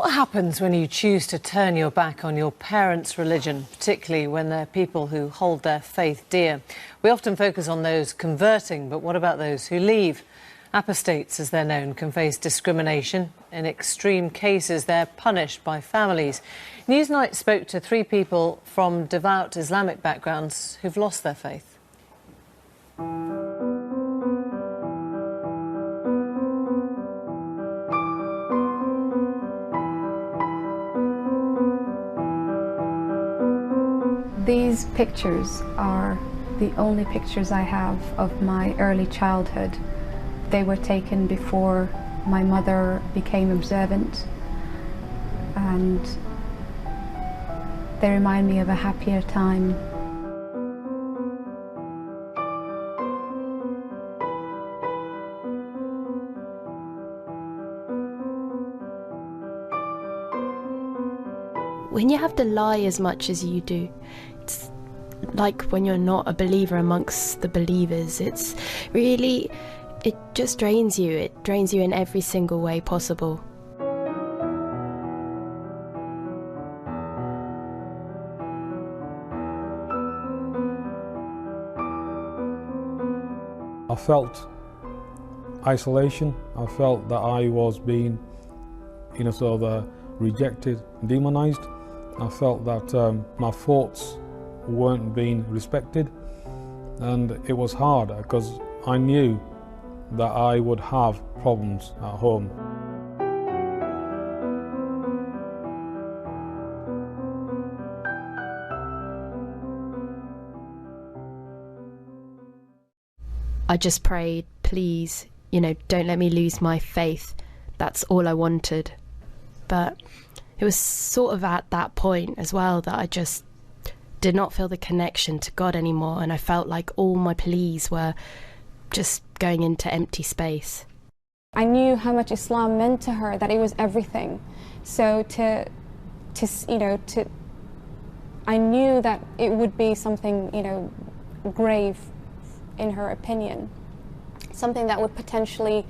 What happens when you choose to turn your back on your parents' religion, particularly when they're people who hold their faith dear? We often focus on those converting, but what about those who leave? Apostates, as they're known, can face discrimination. In extreme cases, they're punished by families. Newsnight spoke to 3 people from devout Islamic backgrounds who've lost their faith. These pictures are the only pictures I have of my early childhood. They were taken before my mother became observant, and they remind me of a happier time. When you have to lie as much as you do, it's like when you're not a believer amongst the believers. It's really, it just drains you. It drains you in every single way possible. I felt isolation. I felt that I was being, sort of rejected, demonized. I felt that my thoughts weren't being respected, and it was hard because I knew that I would have problems at home. I just prayed, please, don't let me lose my faith. That's all I wanted. But it was sort of at that point as well that I just did not feel the connection to God anymore, and I felt like all my pleas were just going into empty space. I knew how much Islam meant to her, that it was everything. So I knew that it would be something, grave in her opinion, something that would potentially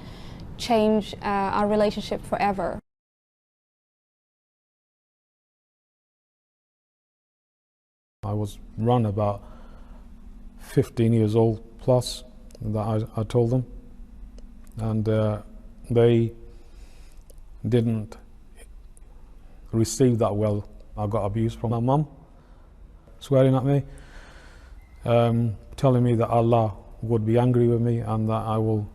change our relationship forever. I was run about 15 years old plus, that I told them, and they didn't receive that well. I got abuse from my mum, swearing at me, telling me that Allah would be angry with me and that I will,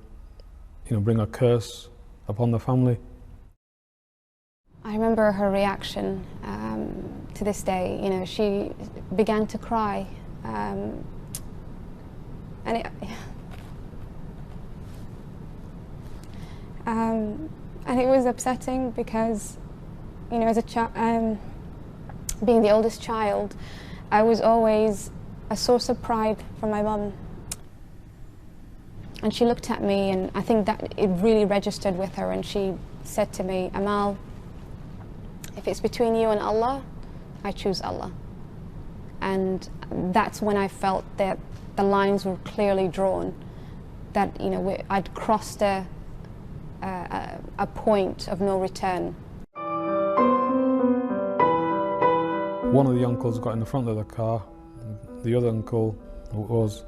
bring a curse upon the family. I remember her reaction to this day. She began to cry, and it was upsetting because, as a child, being the oldest child, I was always a source of pride for my mum. And she looked at me, and I think that it really registered with her, and she said to me, "Amal, if it's between you and Allah, I choose Allah." And that's when I felt that the lines were clearly drawn, that I'd crossed a point of no return. One of the uncles got in the front of the car, the other uncle was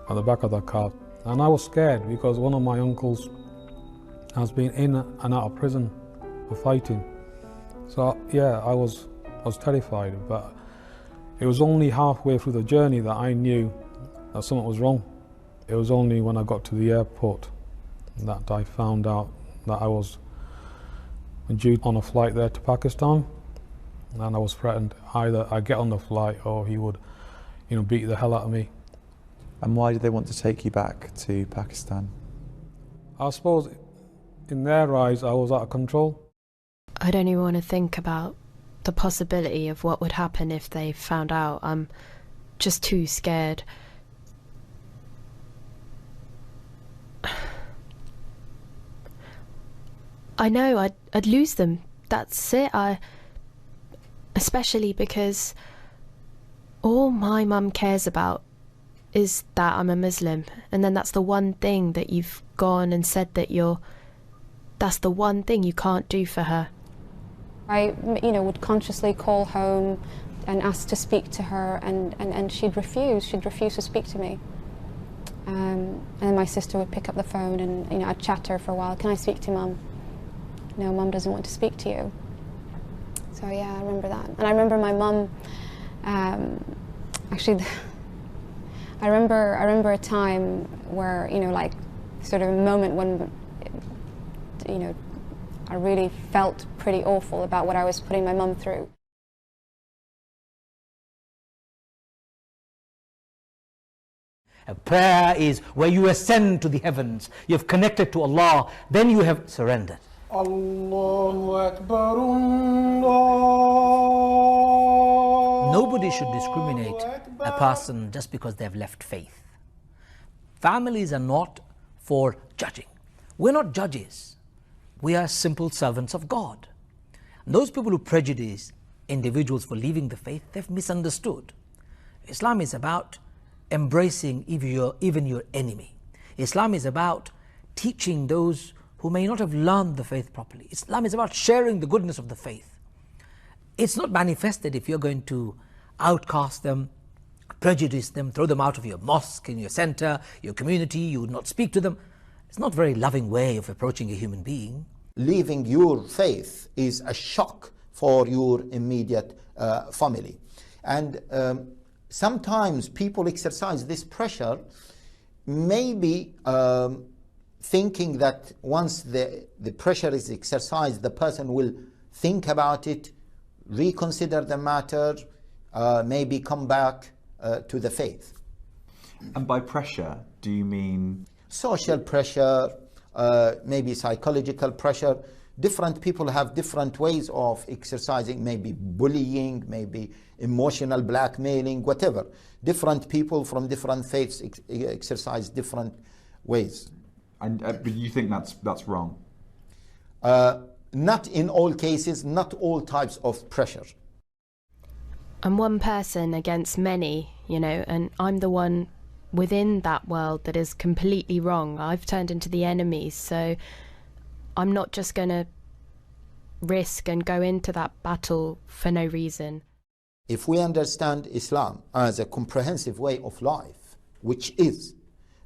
at the back of the car, and I was scared because one of my uncles has been in and out of prison for fighting. So yeah, I was terrified, but it was only halfway through the journey that I knew that something was wrong. It was only when I got to the airport that I found out that I was due on a flight there to Pakistan, and I was threatened either I get on the flight or he would, beat the hell out of me. And why did they want to take you back to Pakistan? I suppose in their eyes I was out of control. I don't even want to think about the possibility of what would happen if they found out. I'm just too scared. I know I'd lose them. That's it. Especially because all my mum cares about is that I'm a Muslim, and then that's the one thing that you've gone and said that that's the one thing you can't do for her. I, would consciously call home and ask to speak to her, and she'd refuse. She'd refuse to speak to me. And then my sister would pick up the phone, and I'd chat to her for a while. Can I speak to Mum? No, Mum doesn't want to speak to you. So yeah, I remember that. And I remember my mum. Actually, I remember a time where like sort of a moment when I really felt pretty awful about what I was putting my mum through. A prayer is where you ascend to the heavens, you have connected to Allah, then you have surrendered. Allahu Akbar, Nobody should discriminate a person just because they have left faith. Families are not for judging. We're not judges. We are simple servants of God. And those people who prejudice individuals for leaving the faith, they've misunderstood. Islam is about embracing even your enemy. Islam is about teaching those who may not have learned the faith properly. Islam is about sharing the goodness of the faith. It's not manifested if you're going to outcast them, prejudice them, throw them out of your mosque, in your center, your community, you would not speak to them. It's not a very loving way of approaching a human being. Leaving your faith is a shock for your immediate family. And sometimes people exercise this pressure, maybe thinking that once the pressure is exercised, the person will think about it, reconsider the matter, maybe come back to the faith. And by pressure, do you mean? Social pressure, maybe psychological pressure. Different people have different ways of exercising, maybe bullying, maybe emotional blackmailing, whatever. Different people from different faiths exercise different ways. And but you think that's wrong? Not in all cases, not all types of pressure. I'm one person against many, and I'm the one within that world that is completely wrong. I've turned into the enemy, so I'm not just going to risk and go into that battle for no reason. If we understand Islam as a comprehensive way of life, which is,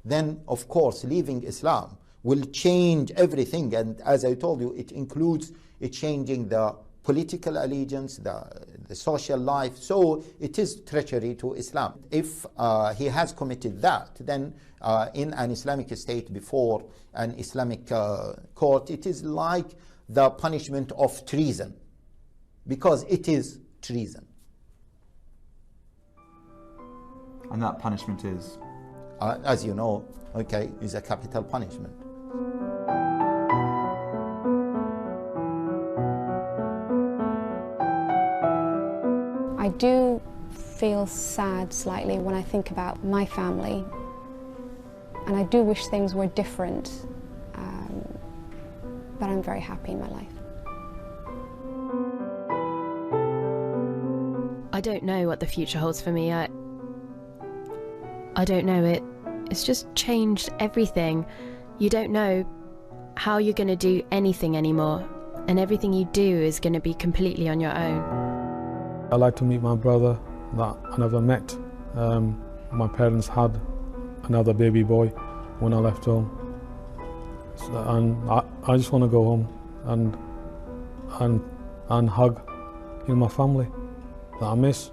then of course leaving Islam will change everything. And as I told you, it includes changing the political allegiance, the social life. So it is treachery to Islam. If he has committed that, then in an Islamic state before an Islamic court, it is like the punishment of treason, because it is treason. And that punishment is? As you know, okay, is a capital punishment. I do feel sad slightly when I think about my family, and I do wish things were different, but I'm very happy in my life. I don't know what the future holds for me. I don't know. It's just changed everything. You don't know how you're going to do anything anymore, and everything you do is going to be completely on your own. I like to meet my brother that I never met. My parents had another baby boy when I left home. And I just want to go home and hug my family that I miss.